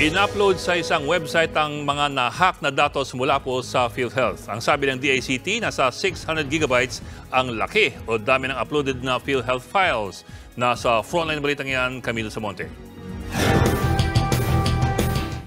In-upload sa isang website ang mga na-hack na datos mula po sa PhilHealth. Ang sabi ng DICT, nasa 600 gigabytes ang laki o dami ng uploaded na PhilHealth files. Nasa frontline balitang yan, Camilo Samonte.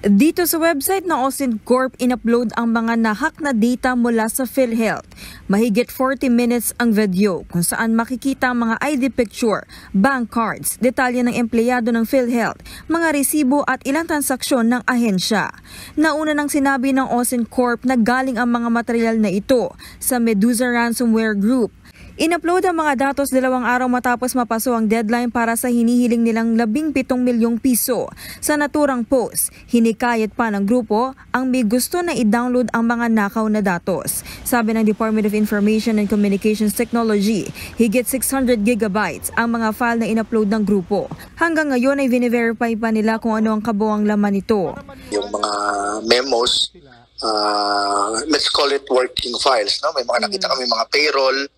Dito sa website ng Austin Corp, in-upload ang mga nahack na data mula sa PhilHealth. Mahigit 40 minutes ang video kung saan makikita ang mga ID picture, bank cards, detalye ng empleyado ng PhilHealth, mga resibo at ilang transaksyon ng ahensya. Nauna nang sinabi ng Austin Corp na galing ang mga material na ito sa Medusa Ransomware Group. In-upload ang mga datos 2 araw matapos mapaso ang deadline para sa hinihiling nilang 17 milyong piso. Sa naturang post, hinikayat pa ng grupo ang may gusto na i-download ang mga nakaw na datos. Sabi ng Department of Information and Communications Technology, higit 600 gigabytes ang mga file na in-upload ng grupo. Hanggang ngayon ay vini-verify pa nila kung ano ang kabuuang laman nito. Yung mga memos, let's call it working files, no? May mga nakita kami mga payroll.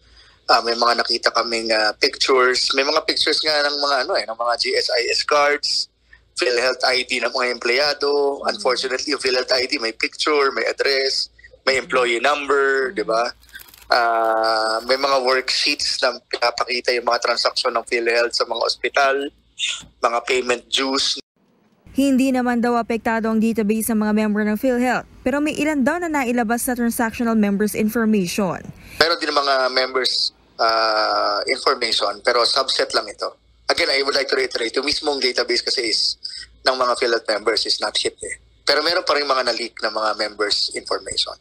May mga nakita kaming pictures. May mga pictures nga ng mga ng mga GSIS cards, PhilHealth ID ng mga empleyado. Unfortunately, yung PhilHealth ID may picture, may address, may employee number, di ba? May mga worksheets na pinapakita yung mga transaksyon ng PhilHealth sa mga ospital, mga payment dues. Hindi naman daw apektado ang database ng mga member ng PhilHealth, pero may ilan daw na nailabas sa transactional members information. Meron din mga members information, pero subset lang ito. Again, I would like to reiterate, yung mismong database kasi is ng mga PhilHealth members is not hit eh. Pero meron pa rin mga na-leak na mga members information.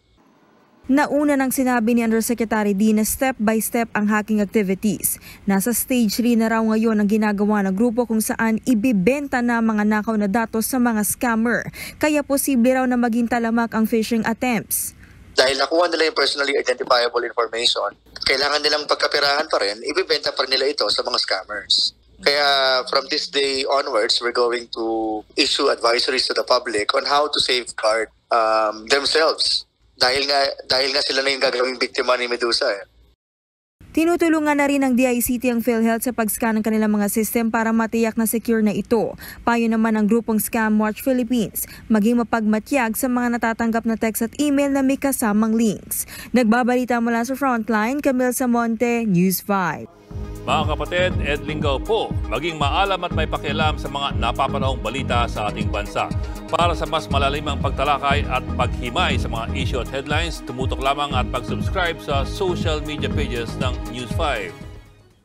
Nauna nang sinabi ni Undersecretary D na step-by-step ang hacking activities. Nasa stage 3 na raw ngayon ang ginagawa ng grupo kung saan ibibenta na mga nakaw na datos sa mga scammer. Kaya posible raw na maging talamak ang phishing attempts. Dahil nakuha nila yung personally identifiable information, kailangan nilang pagkapirahan pa rin, ibibenta pa rin nila ito sa mga scammers. Kaya from this day onwards, we're going to issue advisories to the public on how to safeguard themselves. Dahil nga sila na yung gagawing biktima ni Medusa eh. Tinutulungan na rin ng DICT ang PhilHealth sa pag-scan ng kanilang mga system para matiyak na secure na ito. Payo naman ng grupong Scam Watch Philippines, maging mapagmatyag sa mga natatanggap na text at email na may kasamang links. Nagbabalita mula sa Frontline, Camille Samonte, News 5. Mga kapatid, Ed Lingaw po, maging maalam at may pakialam sa mga napapanahong balita sa ating bansa. Para sa mas malalimang pagtalakay at paghimay sa mga issue at headlines, tumutok lamang at pag-subscribe sa social media pages ng News 5.